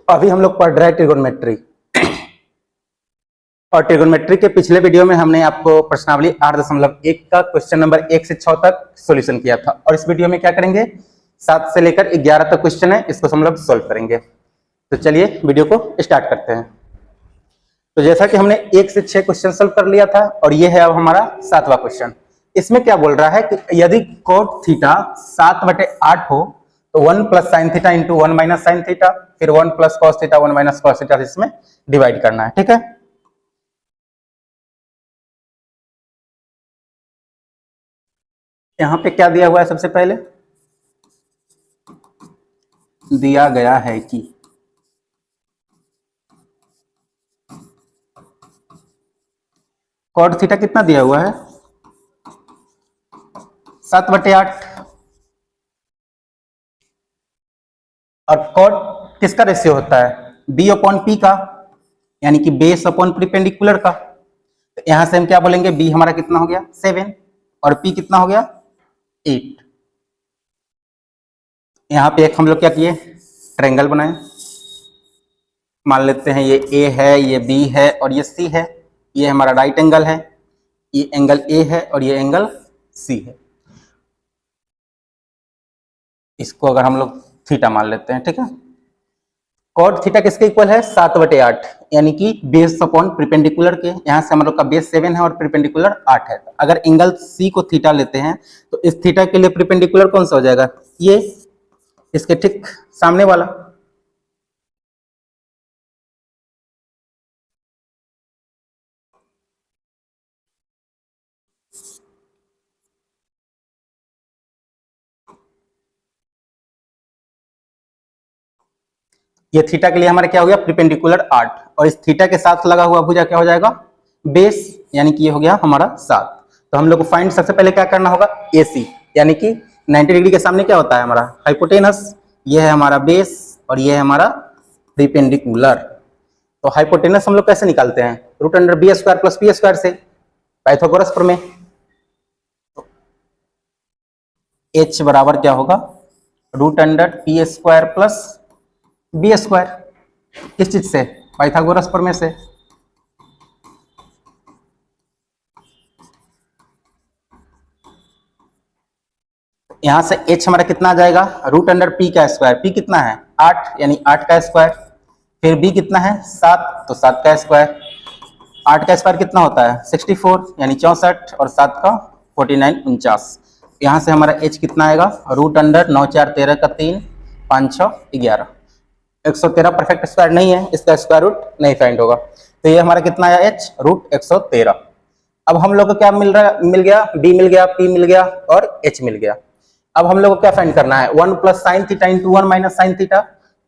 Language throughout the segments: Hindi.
अभी हम लोग पढ़ रहे हैं ट्रिगोनोमेट्री, और ट्रिगोनोमेट्री के पिछले वीडियो में हमने आपको प्रश्नावली 8.1 का क्वेश्चन नंबर 1 से 6 तक सॉल्यूशन किया था। और इस वीडियो में क्या करेंगे, 7 से लेकर 11 तक क्वेश्चन है, इसको हम लोग सोल्व करेंगे। तो चलिए वीडियो को स्टार्ट करते हैं। तो जैसा कि हमने 1 से 6 क्वेश्चन सोल्व कर लिया था, और ये है अब हमारा 7वां क्वेश्चन। इसमें क्या बोल रहा है कि यदि कोट थीटा 7/8 हो तो 1 plus sine theta into 1 minus sine theta, फिर 1 plus cos theta 1 minus cos theta इसमें डिवाइड करना है। ठीक है, यहां पे क्या दिया हुआ है, सबसे पहले दिया गया है कि कॉट थीटा कितना दिया हुआ है, 7/8, और कॉट किसका रेशियो होता है, बी अपॉन पी का, यानी कि बेस अपॉन परपेंडिकुलर का। तो यहां से हम क्या बोलेंगे, बी हमारा कितना हो गया 7 और पी कितना हो गया 8। यहां पे एक हम लोग क्या किए, ट्रायंगल बनाए। मान लेते हैं ये ए है, ये बी है और ये सी है। ये हमारा राइट एंगल है, ये एंगल ए है और ये एंगल सी है। इसको अगर हम लोग थीटा मान लेते हैं, ठीक है। कॉट थीटा किसके इक्वल है, 7/8, यानी कि बेस अपॉन परपेंडिकुलर के। यहां से हम लोग का बेस 7 है और परपेंडिकुलर 8 है। अगर एंगल सी को थीटा लेते हैं तो इस थीटा के लिए परपेंडिकुलर कौन सा हो जाएगा, ये इसके ठीक सामने वाला। ये थीटा के लिए हमारा क्या हो गया, परपेंडिकुलर 8, और इस थीटा के साथ लगा हुआ भुजा क्या हो जाएगा, बेस, यानी कि ये हो गया हमारा 7। तो हम लोग को फाइंड सबसे पहले क्या करना होगा, AC, यानी कि 90 डिग्री के सामने क्या होता है हमारा हाइपोटेनस। ये है हमारा बेस और ये है हमारा परपेंडिकुलर। तो हाइपोटेनस हम लोग कैसे निकालते हैं, √b² प्लस p² से, पाइथागोरस प्रमेय। तो H बराबर क्या होगा, √p² प्लस b²। किस चीज से, पाइथागोरस प्रमेय से। यहां से h हमारा कितना आ जाएगा, √p²। p कितना है 8, यानी 8 का स्क्वायर। फिर b कितना है 7, तो 7 का स्क्वायर। 8 का स्क्वायर कितना होता है 64, यानी 64, और 7 का 49, 49। यहाँ से हमारा h कितना आएगा, √9 4 13 का 3 5 6 11। 113 परफेक्ट स्क्वायर नहीं है, इसका स्क्वायर रूट नहीं फाइंड होगा। तो ये हमारा कितना आया h, √113। अब हम लोग को क्या मिल गया, b मिल गया, p मिल गया और h मिल गया। अब हम लोग को क्या फाइंड करना है, 1 plus sine theta into 1 minus sine theta,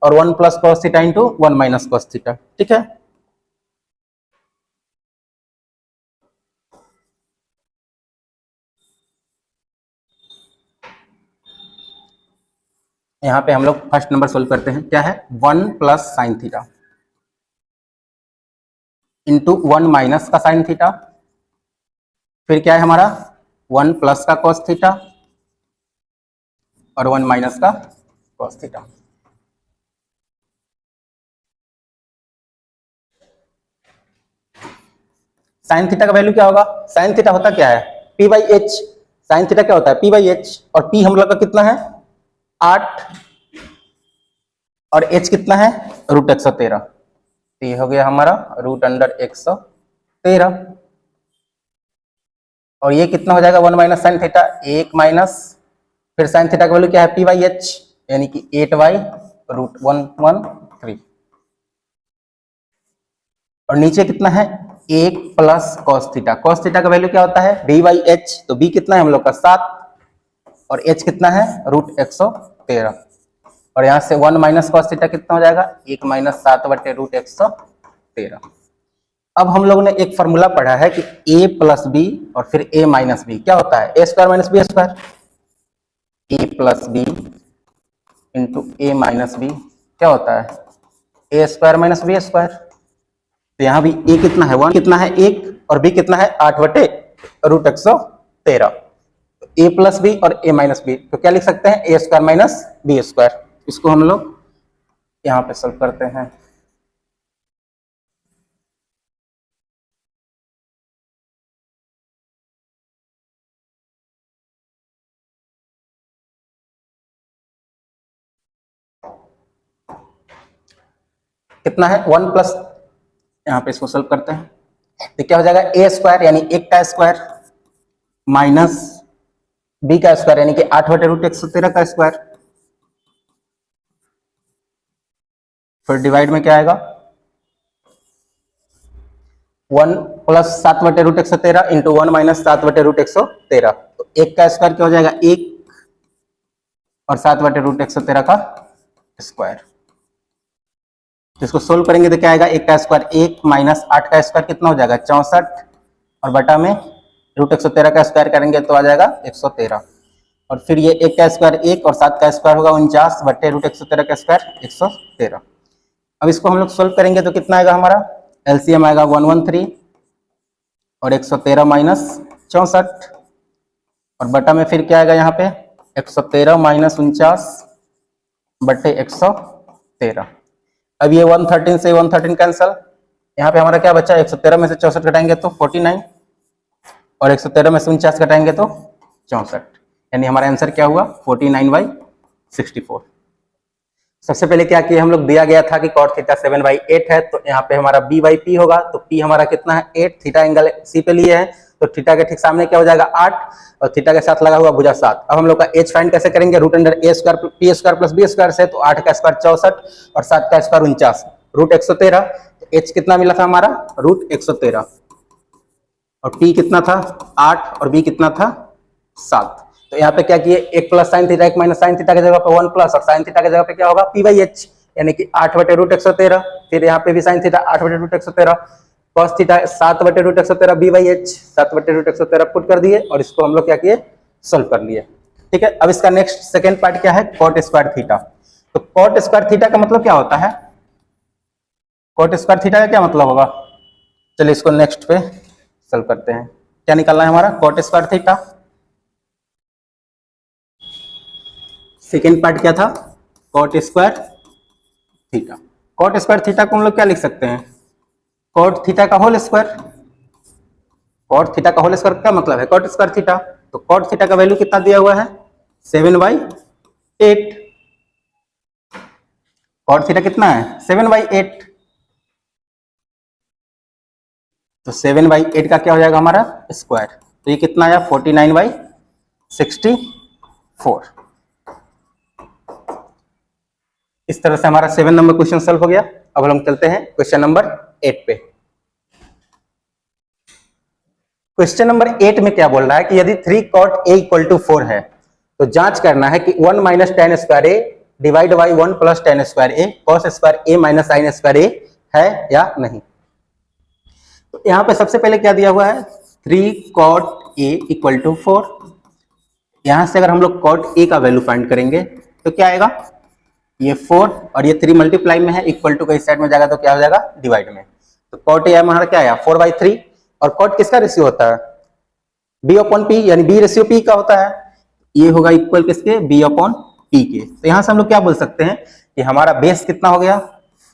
और 1 plus cos theta into 1 minus cos theta. ठीक है, यहाँ पे हम लोग फर्स्ट नंबर सोल्व करते हैं। क्या है, 1 plus sine theta into 1 minus का साइन थीटा, फिर क्या है हमारा 1 प्लस का कॉस थीटा और 1 माइनस का कॉस थीटा। साइन थीटा का वैल्यू क्या होगा, साइन थीटा होता क्या है p/h। साइन थीटा क्या होता है p/h, और p हम लोग का कितना है 8, और h कितना है √113। तो ये हो गया हमारा √113, और ये कितना हो जाएगा 1 माइनस साइन थीटा, 1 माइनस, फिर साइन थीटा का वैल्यू क्या है p/h, यानी कि 8/√113, और नीचे कितना है 1 plus cos theta. Cos theta का वैल्यू क्या होता है b/h, तो b कितना है हम लोग का 7, और h कितना है √113, और यहाँ से 1 माइनस कॉस थीटा कितना हो जाएगा 1 माइनस 7/√113। अब हम लोगों ने एक फॉर्मूला पढ़ा है कि a प्लस बी और फिर a माइनस बी क्या होता है, a² minus b²। a plus B into a minus B क्या होता है a² माइनस b²। तो यहाँ भी a कितना है 1, कितना है 1, और b कितना है 8/√113। a प्लस बी और a माइनस बी, तो क्या लिख सकते हैं a² माइनस b²। इसको हम लोग यहाँ पे सॉल्व करते हैं। कितना है 1 प्लस, यहाँ पे इसको सॉल्व करते हैं तो क्या हो जाएगा ए स्क्वायर यानी 1 का स्क्वायर माइनस बी का स्क्वायर यानी कि 8/√113 का स्क्वायर, फिर डिवाइड में क्या आएगा 1 प्लस 7/√113 इंटू 1 माइनस 7/√113, तो 1 का स्क्वायर क्या हो जाएगा 1 और 7/√113 का स्क्वायर। इसको सोल्व करेंगे तो क्या आएगा 1 का स्क्वायर 1 माइनस 8 का स्क्वायर कितना हो जाएगा 64 और बटा में √113 का स्क्वायर करेंगे तो आ जाएगा 113, और फिर ये 1 का स्क्वायर 1 और 7 का स्क्वायर होगा 49 बटे √113 का स्क्वायर 113। अब इसको हम लोग सोल्व करेंगे तो कितना आएगा हमारा एलसीएम आएगा 113 और 113 माइनस 64 और बटा में फिर क्या आएगा यहाँ पे 113 माइनस 49 बटे 113। अब ये 113 से 113 कैंसल, यहाँ पे हमारा क्या बचा 113 में से 64 घटाएंगे तो 49 और 113 में से 49 घटाएंगे तो 64, यानी हमारा आंसर क्या हुआ 49/64। सबसे पहले क्या किया हम लोग, दिया गया था कि cot थीटा 7/8 है तो यहाँ पे हमारा b बाई पी होगा, तो p हमारा कितना है 8, थीटा एंगल c पे लिए है तो थीटा के ठीक सामने क्या हो जाएगा 8 और थीटा के साथ लगा हुआ भुजा 7। अब हम लोग का h फाइंड कैसे करेंगे, √a² p² प्लस b² से, तो 8 का स्क्वायर 64 और 7 का स्क्वायर 49 √113, तो h कितना मिला था हमारा √113 और p कितना था 8 और b कितना था 7। तो यहाँ पे क्या किए एक plus sine theta 1 minus sine theta की जगह पे 1 प्लस और साइन थीटा की जगह पे क्या होगा p/h यानी कि 8/√113, फिर यहाँ पे भी sine theta 8/√113, cos theta 7/√113 b/h 7/√113 put कर दिए और इसको हम लोग क्या किए सॉल्व कर लिए। ठीक है, अब इसका नेक्स्ट सेकेंड पार्ट क्या है cot स्क्वायर थीटा। तो cot स्क्वायर थीटा का मतलब क्या होता है, cot स्क्वायर थीटा का क्या मतलब होगा, चलिए इसको नेक्स्ट पे सॉल्व करते हैं। क्या निकालना है हमारा cot square theta, second part क्या था cot square theta. cot square theta को हम लोग क्या लिख सकते हैं cot थीटा का होल स्क्वायर। cot थीटा का होल स्क्वायर क्या मतलब है cot स्क्वायर थीटा, तो cot थीटा का वैल्यू कितना दिया हुआ है 7/8, cot थीटा कितना है 7/8, तो 7/8 का क्या हो जाएगा हमारा स्क्वायर, तो ये कितना आया 49/64। इस तरह से हमारा 7 नंबर क्वेश्चन सॉल्व हो गया। अब हम चलते हैं क्वेश्चन नंबर 8 पे। क्वेश्चन नंबर 8 में क्या बोल रहा है कि यदि 3 cot a = 4 है तो जांच करना है कि 1 minus tan square a divide by 1 plus tan square a cos square a minus sin square a है या नहीं। तो यहाँ पे सबसे पहले क्या दिया हुआ है 3 cot a = 4, यहां से अगर हम लोग cot a का वैल्यू फाइंड करेंगे तो क्या आएगा ये 4 और ये 3 मल्टीप्लाई में है, इक्वल टू का इस साइड में जाएगा तो क्या हो जाएगा डिवाइड में, तो cot a हमारा क्या आया 4/3 और cot किसका रेशियो होता है b/p यानी b रेशियो p का होता है, ये होगा इक्वल किसके b/p के। तो यहां से हम लोग क्या बोल सकते हैं कि हमारा बेस कितना हो गया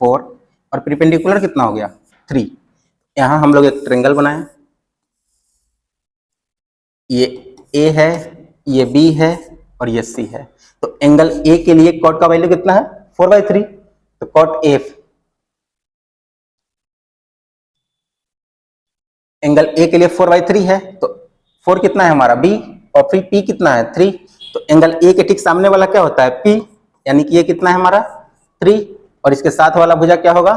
4 और परपेंडिकुलर कितना हो गया 3। यहां हम लोग एक ट्रायंगल बनाए, ये a है ये b है और ये c है, तो एंगल a के लिए cot का वैल्यू कितना है 4/3, तो cot a एंगल a के लिए 4/3 है, तो 4 कितना है हमारा b और फिर p कितना है 3, तो एंगल a के ठीक सामने वाला क्या होता है p, यानी कि ये कितना है हमारा 3 और इसके साथ वाला भुजा क्या होगा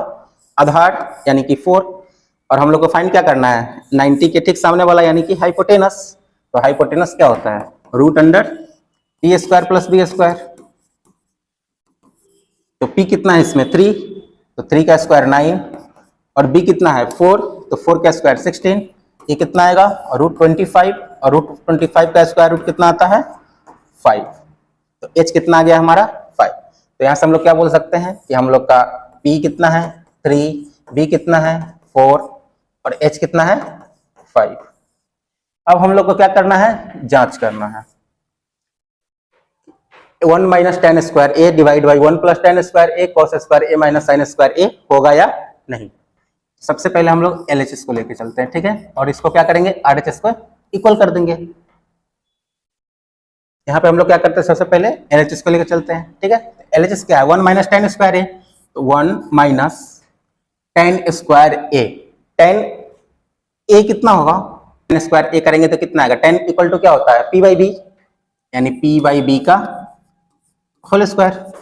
आधार यानी कि 4, और हम लोग को फाइंड क्या करना है 90 के ठीक सामने वाला यानी कि हाइपोटेनस, तो हाइपोटेनस क्या होता है √p² प्लस b², तो p कितना है इसमें 3, तो 3 का स्क्वायर 9 और b कितना है 4, तो 4 का स्क्वायर 16, ये कितना आएगा √25 और √25 का स्क्वायर रूट कितना आता है 5, तो h कितना आ गया हमारा 5। तो यहाँ से हम लोग क्या बोल सकते हैं कि हम लोग का p कितना है 3, b कितना है 4 और h कितना है 5। अब हम लोग को क्या करना है जांच करना है one minus ten square a divide by one plus ten square a cos square A minus sine square a होगा या नहीं। सबसे पहले हम लोग एलएचएस को लेके चलते हैं, ठीक है, और इसको क्या करेंगे आरएचएस को इक्वल कर देंगे। यहाँ पे हम लोग क्या करते हैं, सबसे पहले एलएचएस को लेकर चलते हैं, ठीक है। एलएचएस क्या है, वन माइनस टेन स्क्वायर ए, तो वन माइनस टेन स्क्वायर ए, टेन ए कितना होगा, टेन स्क्वायर ए करेंगे तो कितना आएगा, टेन इक्वल टू क्या होता है पी बाई बी, यानी पी बाई बी का whole square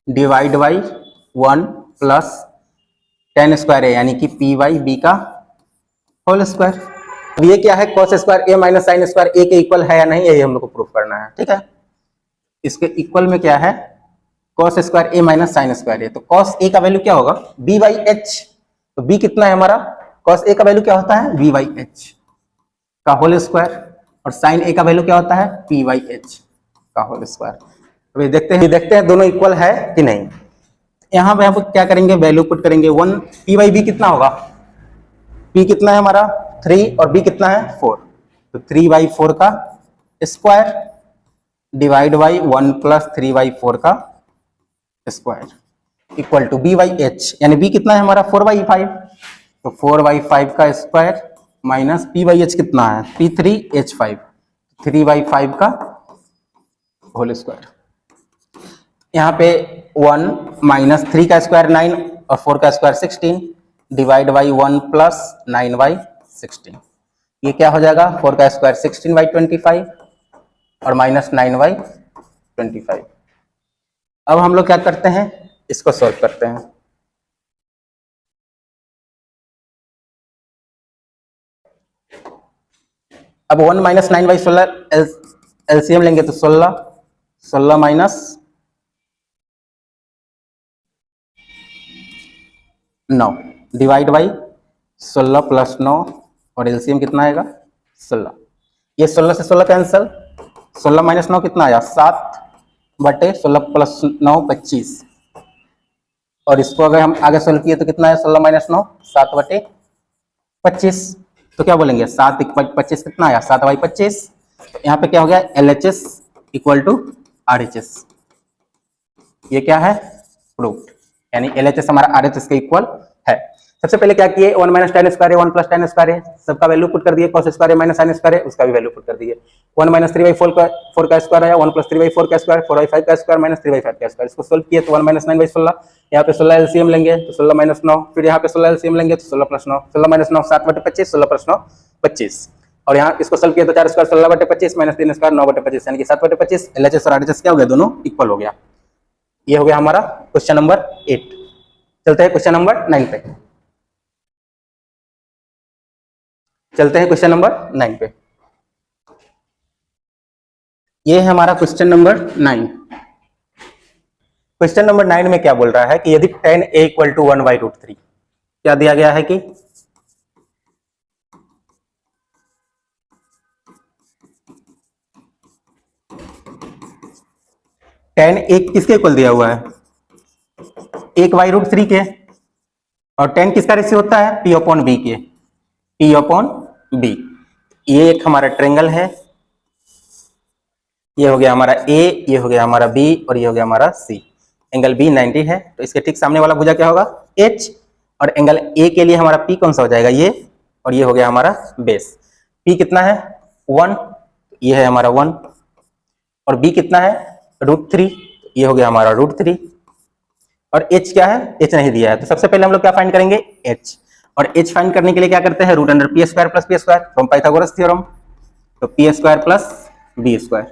divide by one plus ten square है, यानी कि पी बाई बी का होल स्क्वायर। अब ये क्या है, cos square A minus sine square A के इक्वल है या नहीं, यही हम लोग को प्रूफ करना है, ठीक है। इसके इक्वल में क्या है, कॉस स्क्वायर ए माइनस साइन स्क्वायर ए, तो कॉस ए का वैल्यू क्या होगा बी बाई एच, तो बी कितना है हमारा, कॉस ए का वैल्यू क्या होता है बी बाई एच का होल स्क्वायर, और साइन ए का वैल्यू क्या होता है पी बाई एच का होल स्क्वायर। अभी देखते हैं दोनों इक्वल है कि नहीं। यहाँ पे आप क्या करेंगे, वैल्यू पुट करेंगे, वन पी बाई बी कितना होगा, पी कितना है हमारा 3 और बी कितना है 4, तो 3/4 का स्क्वायर डिवाइड बाई 1 प्लस 3/4 का square equal to B by H, यानी बी कितना है हमारा 4/5, तो 4/5 का square minus P by H कितना है P3H5, 3/5 का होल स्क्वायर। यहाँ पे 1 माइनस 3 का स्क्वायर 9 और 4 का स्क्वायर 16 डिवाइड बाई 1 प्लस 9/16, ये क्या हो जाएगा 4 का स्क्वायर 16/25 और माइनस 9/25। अब हम लोग क्या करते हैं, इसको सॉल्व करते हैं। अब 1 माइनस 9/16 एलसीएम लेंगे तो 16 माइनस 9 डिवाइड बाई 16 प्लस 9 और एलसीएम कितना आएगा 16, ये 16 से 16 कैंसल, 16 माइनस 9 कितना आया 7/16 प्लस 9 25, और इसको अगर हम आगे सोल्व किए तो कितना है 16 माइनस 9 7/25, तो क्या बोलेंगे 7/25 कितना आया 7/25। तो यहाँ पे क्या हो गया एलएचएस इक्वल टू आरएचएस, ये क्या है प्रूफ, यानी एलएचएस हमारा आरएचएस के इक्वल है। सबसे पहले क्या किए 1 माइनस टेन स्क्वायर है 1 प्लस टेन स्क्वायर है, सबका वैल्यू पुट कर दिए, कॉस स्क्वायर है माइनस साइन स्क्वायर है उसका भी वैल्यू पुट कर दिए, 1 माइनस 3/4 का स्क्वायर है 1 प्लस 3/4 का स्क्वायर 4/5 का स्क्वायर माइनस 3/5 का स्क्वायर, इसको सोल्व किए तो 1 माइनस 9/16, यहाँ पे 16 एलसीएम लेंगे तो 16 माइनस 9, फिर यहाँ पे 16 एलसीएम लेंगे तो 16 प्लस 9, 16 माइनस 9 7/25, 16 प्लस 9 25, और यहाँ इसको सोल्व किए तो 4 स्क्वायर 16/25 माइनस 3 स्क्वायर 9/25, यानी कि 7/25। एलएचएस और आरएचएस क्या हो गया दोनों इक्वल हो गया। ये हो गया हमारा क्वेश्चन नंबर 8। चलते हैं क्वेश्चन नंबर 9 पे, चलते हैं क्वेश्चन नंबर 9 पे। ये है हमारा क्वेश्चन नंबर 9। क्वेश्चन नंबर 9 में क्या बोल रहा है कि यदि tan a इक्वल टू 1/√3, क्या दिया गया है कि tan a किसके इक्वल दिया हुआ है 1/√3 के, और tan किसका रेशियो होता है P/B के, P/B। ये एक हमारा ट्रायंगल है, ये हो गया हमारा A, ये हो गया हमारा B और ये हो गया हमारा C। एंगल B 90 है, तो इसके ठीक सामने वाला भुजा क्या होगा H, और एंगल A के लिए हमारा P कौन सा हो जाएगा ये, और ये हो गया हमारा बेस। P कितना है 1, ये है हमारा 1, और B कितना है √3, ये हो गया हमारा √3, और H क्या है H नहीं दिया है, तो सबसे पहले हम लोग क्या फाइंड करेंगे H, और H फाइंड करने के लिए क्या करते हैं √p² plus p² from Pythagoras theorem, तो p² प्लस b²,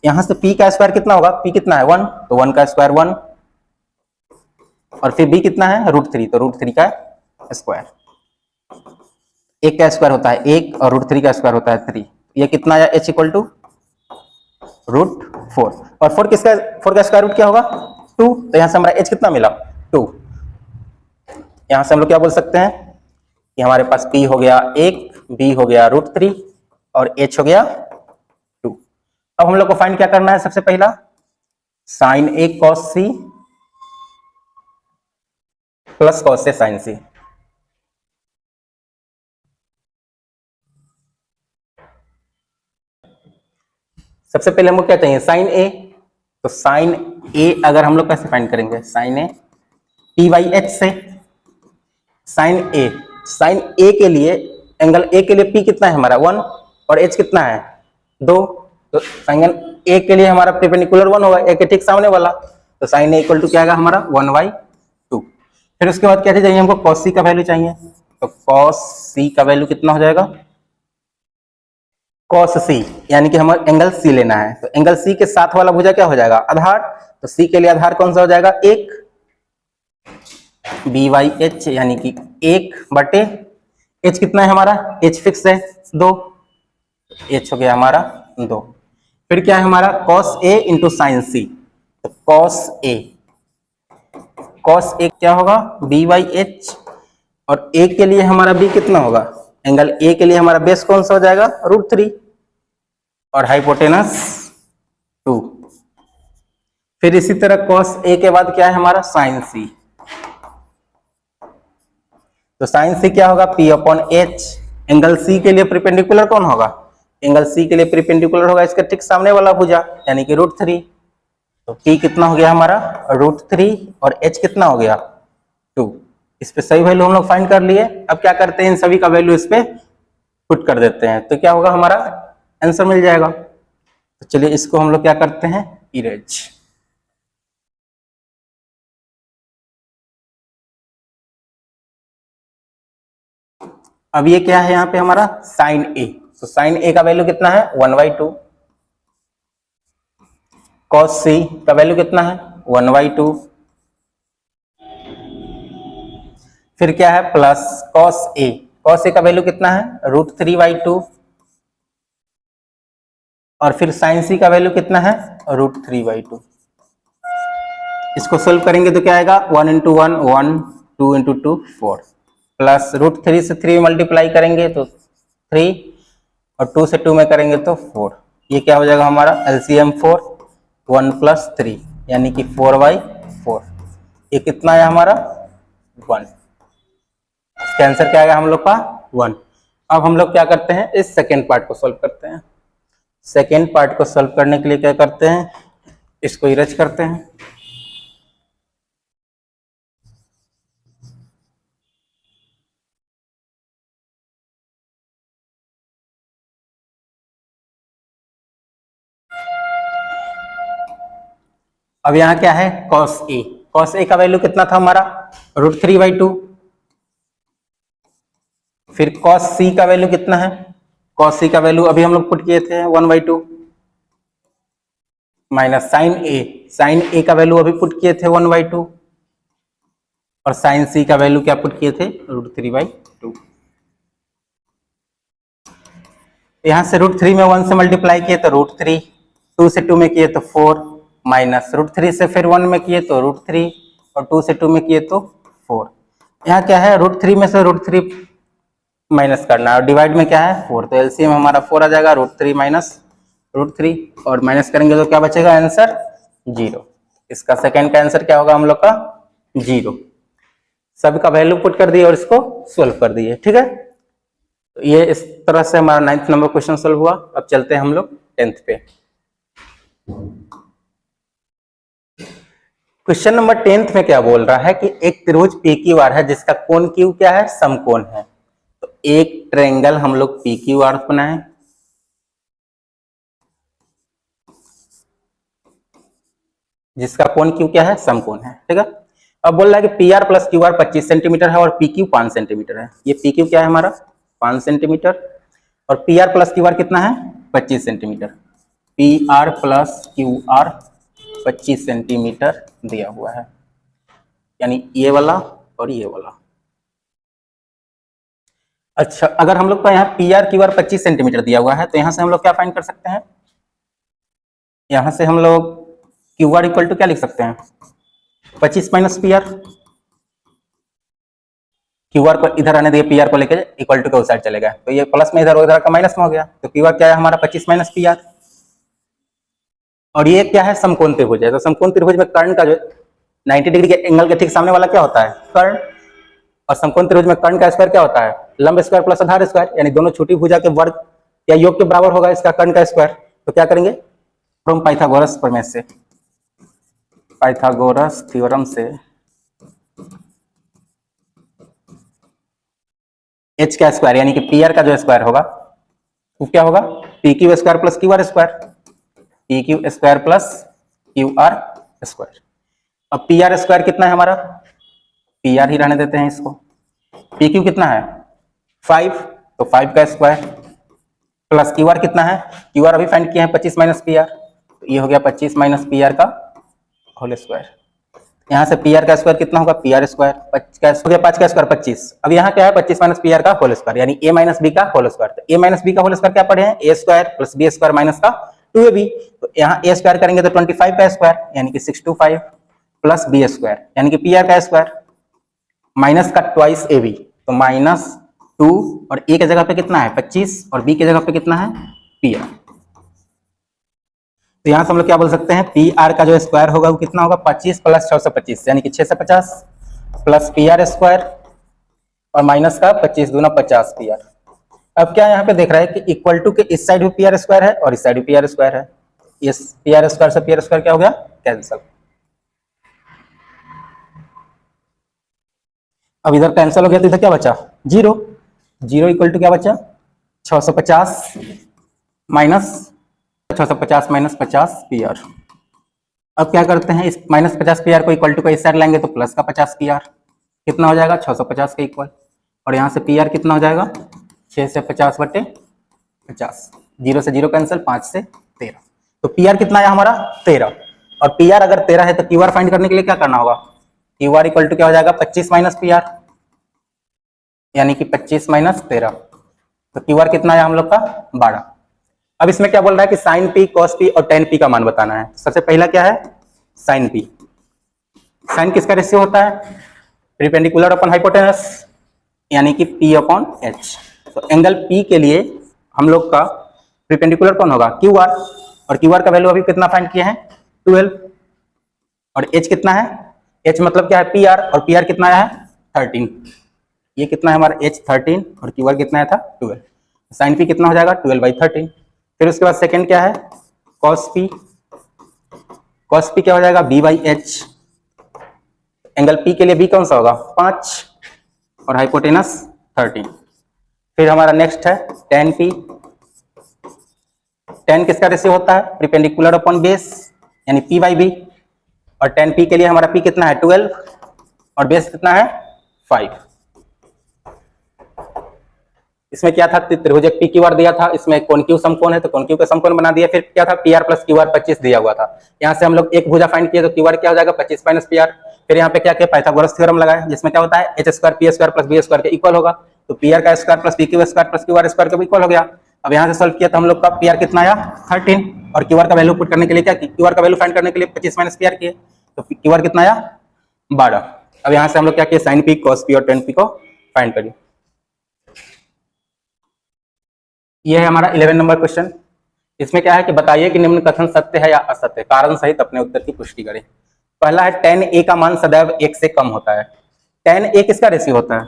यहां से p का स्क्वायर कितना होगा, p कितना है 1, तो 1 का स्क्वायर 1, और फिर b कितना है √3, तो √3 का स्क्वायर, 1 का स्क्वायर होता है 1 और √3 का स्क्वायर होता है 3, ये कितना आया h इक्वल टू √4, और 4 का स्क्वायर रूट क्या होगा 2, तो यहां से हमारा h कितना मिला 2। यहां से हम लोग क्या बोल सकते हैं कि हमारे पास p हो गया 1, b हो गया √3 और h हो गया 2। अब हम लोग को फाइंड क्या करना है, सबसे पहला sin a cos c plus cos a sin c। सबसे पहले हमको क्या चाहिए sin a, तो साइन ए अगर हम लोग कैसे फाइंड करेंगे, sine A P by H से। साइन ए के लिए, एंगल ए के लिए पी कितना है हमारा 1 और एच कितना है 2, तो साइन ए के लिए हमारा परपेंडिकुलर 1 होगा, ए के ठीक सामने वाला, तो साइन ए इक्वल टू क्या आएगा हमारा 1/2। फिर उसके बाद क्या चाहिए हमको, कॉस सी का वैल्यू चाहिए, तो कॉस सी का वैल्यू कितना हो जाएगा, कॉस सी यानी कि हमें एंगल सी लेना है, तो एंगल सी के साथ वाला भुजा क्या हो जाएगा आधार, तो सी के लिए आधार कौन सा हो जाएगा 1 बी वाई एच यानी कि 1/, एच कितना है हमारा, एच फिक्स है 2, एच हो गया हमारा 2। फिर क्या है हमारा कॉस ए इंटू साइन सी, तो कॉस ए क्या होगा बी वाई एच, और ए के लिए हमारा बी कितना होगा, एंगल ए के लिए हमारा बेस कौन सा हो जाएगा √3 और हाइपोटेनस 2। फिर इसी तरह कॉस ए के बाद क्या है हमारा साइन सी, तो साइन सी क्या होगा P/H, एंगल सी के लिए परपेंडिकुलर कौन होगा, एंगल सी के लिए परपेंडिकुलर होगा इसके ठीक सामने वाला भुजा यानी कि √3, तो P कितना हो गया हमारा √3 और H कितना हो गया 2। इस पे सही वैल्यू हम लोग फाइंड कर लिए। अब क्या करते हैं इन सभी का वैल्यू इस पे पुट कर देते हैं, तो क्या होगा हमारा आंसर मिल जाएगा। तो चलिए इसको हम लोग क्या करते हैं इरेज। अब ये क्या है यहाँ पे हमारा साइन ए, तो साइन ए का वैल्यू कितना है 1/2, कॉस सी का वैल्यू कितना है 1/2, फिर क्या है प्लस कॉस ए का वैल्यू कितना है √3/2, और फिर साइन सी का वैल्यू कितना है √3/2। इसको सोल्व करेंगे तो क्या आएगा 1 × 1 1, 2 × 2 4, प्लस √3 से 3 मल्टीप्लाई करेंगे तो 3, और 2 से 2 में करेंगे तो 4। ये क्या हो जाएगा हमारा LCM 4, 1 + 3 यानी कि 4/4। ये कितना है हमारा 1। इसका आंसर क्या आएगा हम लोग का 1। अब हम लोग क्या करते हैं इस सेकेंड पार्ट को सॉल्व करते हैं। सेकेंड पार्ट को सॉल्व करने के लिए क्या करते हैं, इसको इरेज करते हैं। अब यहाँ क्या है कॉस ए का वैल्यू कितना था हमारा √3/2, फिर कॉस सी का वैल्यू कितना है, कॉस सी का वैल्यू अभी हम लोग पुट किए थे 1/2, माइनस साइन ए का वैल्यू अभी पुट किए थे 1/2, और साइन सी का वैल्यू क्या पुट किए थे √3/2। यहां से √3 में 1 से मल्टीप्लाई किए तो √3, 2 से 2 में किए तो 4, माइनस √3 से फिर 1 में किए तो √3, और 2 से 2 में किए तो 4। यहाँ क्या है √3 में से √3 माइनस करना है, और डिवाइड में क्या है 4, तो एलसीएम हमारा 4 आ जाएगा, √3 माइनस √3, और माइनस करेंगे तो क्या बचेगा आंसर 0। इसका सेकेंड का आंसर क्या होगा हम लोग का 0। सभी का वैल्यू पुट कर दिए और इसको सोल्व कर दिए, ठीक है। तो ये इस तरह से हमारा 9th नंबर क्वेश्चन सोल्व हुआ। अब चलते हैं हम लोग 10th पे। क्वेश्चन नंबर 10th में क्या बोल रहा है कि एक त्रिभुज PQR है जिसका कोण Q क्या है समकोण है। तो एक ट्रायंगल हम लोग PQR बनाएं, जिसका कोण Q क्या है समकोण है, ठीक है। अब बोल रहा है कि PR + QR 25 सेंटीमीटर है और PQ 5 सेंटीमीटर है। ये PQ क्या है हमारा 5 सेंटीमीटर, और PR + QR कितना है 25 सेंटीमीटर। PR + QR 25 सेंटीमीटर दिया हुआ है, यानी ये वाला और ये वाला। अच्छा, अगर हम लोग का यहाँ PR QR 25 सेंटीमीटर दिया हुआ है तो यहाँ से हम लोग क्या फाइंड कर सकते हैं, यहाँ से हम लोग QR इक्वल टू क्या लिख सकते हैं 25 - PR। QR को इधर आने दिए, PR को लेके इक्वल टू के उस साइड चलेगा, तो ये प्लस में इधर उधर का माइनस में हो गया, तो QR क्या है हमारा 25 - PR। और ये क्या है समकोण त्रिभुज है, तो समकोण त्रिभुज में कर्ण का जो 90 डिग्री के एंगल के ठीक सामने वाला क्या होता है कर्ण, और समकोण त्रिभुज में कर्ण का स्क्वायर क्या होता है लंब स्क्वायर प्लस आधार स्क्वायर, यानी दोनों छोटी भुजा के वर्ग या योग के बराबर होगा इसका कर्ण का स्क्वायर। तो क्या करेंगे फ्रॉम पाइथागोरस प्रमेय से पाइथागोरस थ्योरम से h का स्क्वायर यानी कि पी आर का जो स्क्वायर होगा वो क्या होगा, P Q square plus Q R square, P Q square plus Q R square. अब पी आर स्क्वायर कितना है हमारा, पी आर ही रहने देते हैं इसको। पी क्यू कितना है 5, तो 5 का स्क्वायर प्लस क्यू आर कितना है, क्यू आर अभी फाइंड किया है 25 माइनस पी आर, तो ये हो गया 25 माइनस पी आर का होल स्क्वायर। यहाँ से पी आर का स्क्वायर कितना होगा, पी आर स्क्वायर 5 हो गया, 5 का स्क्वायर 25। अब यहाँ क्या है 25 माइनस पी आर का होल स्क्वायर यानी ए माइनस बी का होल स्क्वायर। तो ए माइनस बी का होल स्क्वायर क्या पढ़े हैं, a square plus B square minus का 2ab। तो यहाँ ए स्क्वायर करेंगे तो 25 का स्क्वायर यानी कि 625 प्लस बी स्क्वायर यानी कि पी आर का स्क्वायर माइनस का ट्वाइस ए बी, तो -2 और ए की जगह पे कितना है 25 और बी की जगह पे कितना है पी आर। तो यहाँ से हम लोग क्या बोल सकते हैं, पी आर का जो स्क्वायर होगा वो कितना होगा 25 प्लस 625 यानी कि 650 प्लस पी आर स्क्वायर और माइनस का 25 दूना 50 पी आर। अब क्या यहाँ पे देख रहा है कि इक्वल टू के इस साइड भी पी आर स्क्वायर है और इस साइड भी पी आर स्क्वायर है, इस पी आर स्क्वायर से पी आर स्क्वायर क्या हो गया कैंसिल। अब इधर कैंसिल हो गया तो इधर क्या बचा 0, 0 इक्वल टू क्या बचा 650 माइनस 650 माइनस 50 पी आर। अब क्या करते हैं, इस माइनस 50 पी आर को इक्वल टू का इस साइड लाएंगे तो प्लस का 50 पी आर कितना हो जाएगा 650 के इक्वल, और यहाँ से पी आर कितना हो जाएगा 6 से 50 बटे 50, 0 से 0 कैंसिल 5 से 13। तो पी आर कितना आया हमारा 13, और पी आर अगर 13 है तो क्यू आर फाइंड करने के लिए क्या करना होगा, क्यू आर इक्वल टू क्या हो जाएगा 25 माइनस पी आर यानी कि 25 माइनस 13, तो क्यू आर कितना आया हम लोग का 12। अब इसमें क्या बोल रहा है कि साइन पी कॉस पी और टेन पी का मान बताना है। सबसे पहला क्या है साइन पी, साइन किसका रेशियो होता है परपेंडिकुलर अपॉन हाइपोटेनस यानी कि पी अपॉन एच। तो एंगल पी के लिए हम लोग का परपेंडिकुलर कौन होगा क्यू आर, और क्यू आर का वैल्यू अभी कितना फाइंड किए हैं 12, और एच कितना है, एच मतलब क्या है पी आर, और पी आर कितना आया है 13, ये कितना है हमारा एच 13 और क्यू आर कितना आया था 12, साइन पी कितना हो जाएगा 12/13। फिर उसके बाद सेकंड क्या है कॉस पी, कॉस पी क्या हो जाएगा b/h, एंगल पी के लिए बी कौन सा होगा 5 और हाइपोटेनस 13। फिर हमारा नेक्स्ट है टेन पी, टेन किसका रेशियो होता है परपेंडिकुलर अपॉन बेस यानी p/b, और टेन पी के लिए हमारा p कितना है 12 और बेस कितना है 5। इसमें क्या था त्रिभुज पी क्यू आर दिया था, इसमें कॉनक्यू समकोण है तो कॉनक्यू का समकोण बना दिया। फिर क्या था P R plus Q are 25 दिया हुआ था, यहाँ से हम लोग एक भुजा फाइंड किए तो क्यू आर क्या हो जाएगा 25 माइनस पी आर। फिर यहाँ पे क्या किया पाइथागोरस थ्योरम लगाए जिसमें क्या होता है H square P square plus B square के इक्वल होगा, तो पी आर का square plus P Q square plus Q R square का इक्वल हो गया। अब यहाँ से सॉल्व किया तो हम लोग का पी आर कितना आया 13, और क्यू आर का वैल्यू पुट करने के लिए क्या क्यू आर का वैल्यू फाइंड करने के लिए 25 माइनस पी आर किए तो क्यू आर कितना आया 12। अब यहाँ से हम लोग क्या किए साइन पी कॉस पी और टेन पी को फाइंड करिए। ये है हमारा 11 नंबर क्वेश्चन। इसमें क्या है कि बताइए कि निम्न कथन सत्य है या असत्य, कारण सहित अपने उत्तर की पुष्टि करें। पहला है tan a का मान सदैव 1 से कम होता है। tan a किसका रेशियो होता है,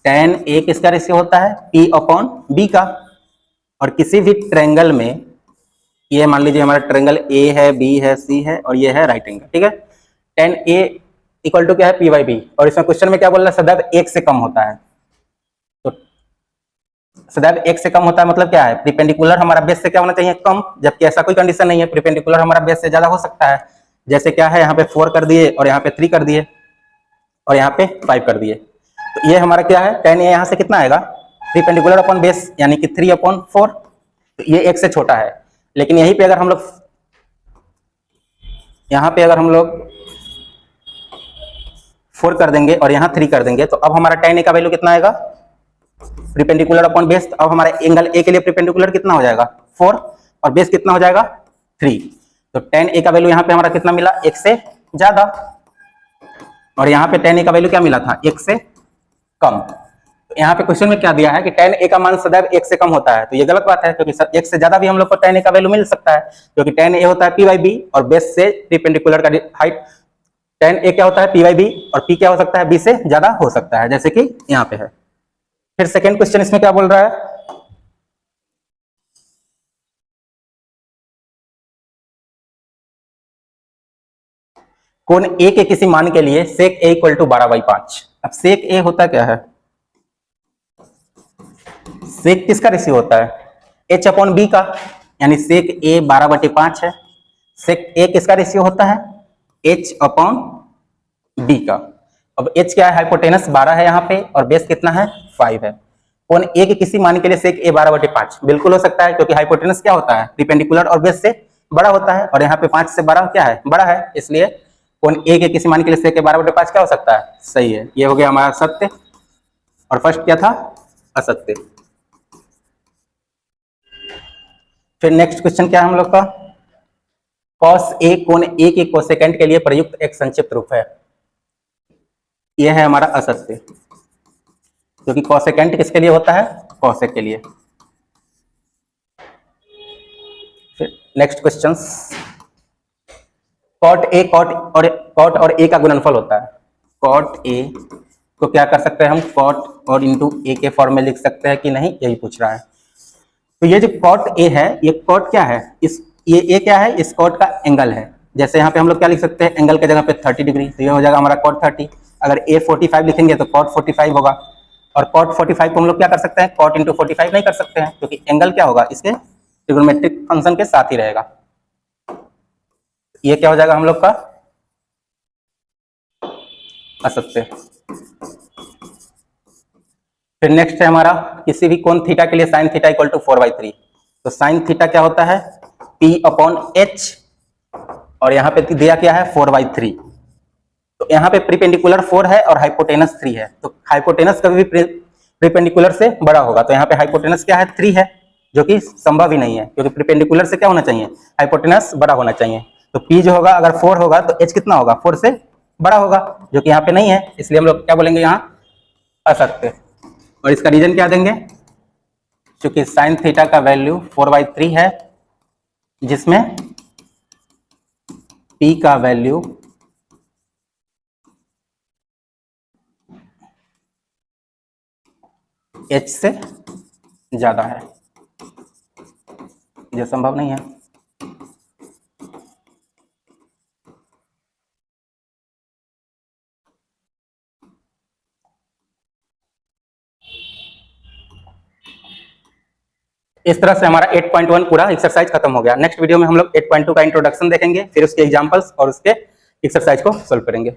tan a किसका रेशियो होता है p अपॉन b का, और किसी भी ट्रायंगल में ये मान लीजिए हमारा ट्रायंगल a है b है c है और ये है राइट एंगल, ठीक है। tan a इक्वल टू क्या है p/b, और इसमें क्वेश्चन में क्या बोल रहा है सदैव 1 से कम होता है। तो सदैव 1 से कम होता है मतलब क्या है परपेंडिकुलर हमारा बेस से क्या होना चाहिए कम, जबकि ऐसा कोई कंडीशन नहीं है, परपेंडिकुलर हमारा बेस से ज्यादा हो सकता है। जैसे क्या है यहाँ पे 4 कर दिए और यहाँ पे 3 कर दिए और यहाँ पे 5 कर दिए, तो ये हमारा क्या है tan a यहाँ से कितना आएगा परपेंडिकुलर अपॉन बेस यानी कि 3/4, तो ये 1 से छोटा है। लेकिन यहीं पे अगर हम लोग यहाँ पे अगर हम लोग 4 कर देंगे और यहाँ 3 कर देंगे तो अब हमारा tan a का वैल्यू कितना आएगा परपेंडिकुलर अपॉन बेस। अब हमारे एंगल ए के लिए परपेंडिकुलर कितना हो जाएगा 4 और बेस कितना हो जाएगा 3, तो tan a का वैल्यू यहाँ पे हमारा कितना मिला 1 से ज्यादा, और यहाँ पे tan a का वैल्यू क्या मिला था 1 से कम। तो यहाँ पे क्वेश्चन में क्या दिया है कि tan a का मान सदैव 1 से कम होता है, तो ये गलत बात है क्योंकि 1 से ज्यादा भी हम लोग को tan a का वैल्यू मिल सकता है, क्योंकि tan a होता है p/b और बेस से परपेंडिकुलर का हाइट, tan a क्या होता है p/b और p क्या हो सकता है b से ज्यादा हो सकता है, जैसे कि यहाँ पे है। फिर सेकेंड क्वेश्चन इसमें क्या बोल रहा है कोण ए के किसी मान के लिए सेक ए इक्वल टू 12/5। अब सेक ए होता क्या है, सेक किसका रेशियो होता है, एच अपॉन बी का, यानी सेक ए 12/5 है। सेक ए किसका रेशियो होता है, एच अपॉन बी का। अब एच क्या है, हाइपोटेनस 12 है यहाँ पे और बेस कितना है 5 है। कोण ए के किसी मान के लिए सेक ए 12/5 बिल्कुल हो सकता है, क्योंकि हाइपोटेनस क्या होता है, परपेंडिकुलर और बेस से बड़ा होता है, और यहाँ पे 5 से 12 क्या है, बड़ा है, इसलिए कोण ए के किसी मान के लिए सेक ए 12/5 क्या हो सकता है, सही है। ये हो गया हमारा सत्य, और फर्स्ट क्या था, असत्य। फिर नेक्स्ट क्वेश्चन क्या है हम लोग का, कॉस ए कोण ए के कोसेकेंट के लिए प्रयुक्त एक संक्षिप्त रूप है। यह है हमारा असत्य, क्योंकि कोसेकेंट किसके लिए होता है, कोसेक के लिए। फिर next question, cot A cot और ए का गुणनफल होता है। कॉट ए को क्या कर सकते हैं हम, कॉट और इंटू ए के फॉर्म में लिख सकते हैं कि नहीं, यही पूछ रहा है। तो ये जो कॉट ए है, ये कॉट क्या है, ये ए क्या है, इस कॉट का एंगल है। जैसे यहाँ पे हम लोग क्या लिख सकते हैं, एंगल के जगह पे 30 डिग्री, तो ये हो जाएगा हमारा कॉट 30। अगर ए 45 लिखेंगे तो कॉट 45 होगा, और कॉट 45 को हम लोग क्या कर सकते हैं, कॉट इंटू 45 नहीं कर सकते हैं, क्योंकि एंगल क्या होगा, इसके ट्रिग्नोमेट्रिक फंक्शन के साथ ही रहेगा। ये क्या हो जाएगा हम लोग का असत्य। फिर नेक्स्ट है हमारा, किसी भी कोण थीटा के लिए साइन थीटा इक्वल टू 4/3। तो साइन थीटा क्या होता है, P अपॉन एच, और यहाँ पे दिया क्या है 4/3। तो यहाँ पे प्रीपेंडिकुलर 4 है और हाइपोटेनस 3 है, तो हाइपोटेनस कभी भी प्रीपेंडिकुलर से बड़ा होगा, तो यहाँ पे हाइपोटेनस क्या है 3 है, जो कि संभव ही नहीं है, क्योंकि प्रीपेंडिकुलर से क्या होना चाहिए, हाइपोटेनस बड़ा होना चाहिए। तो P जो होगा, अगर 4 होगा तो H कितना होगा, 4 से बड़ा होगा, जो कि यहाँ पे नहीं है, इसलिए हम लोग क्या बोलेंगे यहाँ असत्य। और इसका रीजन क्या देंगे, क्योंकि साइन थीटा का वैल्यू 4/3 है, जिसमें P का वैल्यू H से ज्यादा है, यह संभव नहीं है। इस तरह से हमारा 8.1 पूरा एक्सरसाइज खत्म हो गया। नेक्स्ट वीडियो में हम लोग 8.2 का इंट्रोडक्शन देखेंगे, फिर उसके एग्जांपल्स और उसके एक्सरसाइज को सॉल्व करेंगे।